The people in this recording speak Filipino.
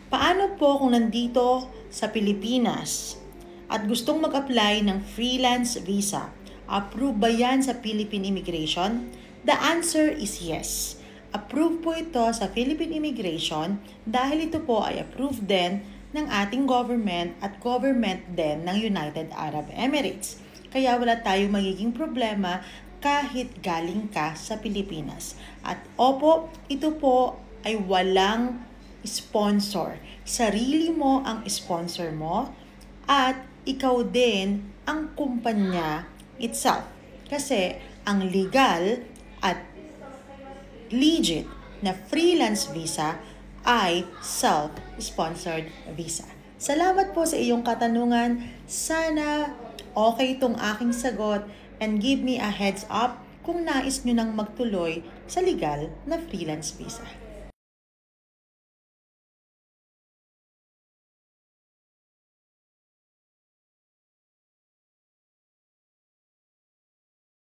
Paano po kung nandito sa Pilipinas at gustong mag-apply ng freelance visa? Approve ba yan sa Philippine Immigration? The answer is yes. Approve po ito sa Philippine Immigration dahil ito po ay approved din ng ating government at government din ng United Arab Emirates. Kaya wala tayong magiging problema kahit galing ka sa Pilipinas. At opo, ito po ay walang sponsor. Sarili mo ang sponsor mo at ikaw din ang kumpanya itself. Kasi ang legal at legit na freelance visa ay self-sponsored visa. Salamat po sa iyong katanungan. Sana okay itong aking sagot and give me a heads up kung nais nyo nang magtuloy sa legal na freelance visa.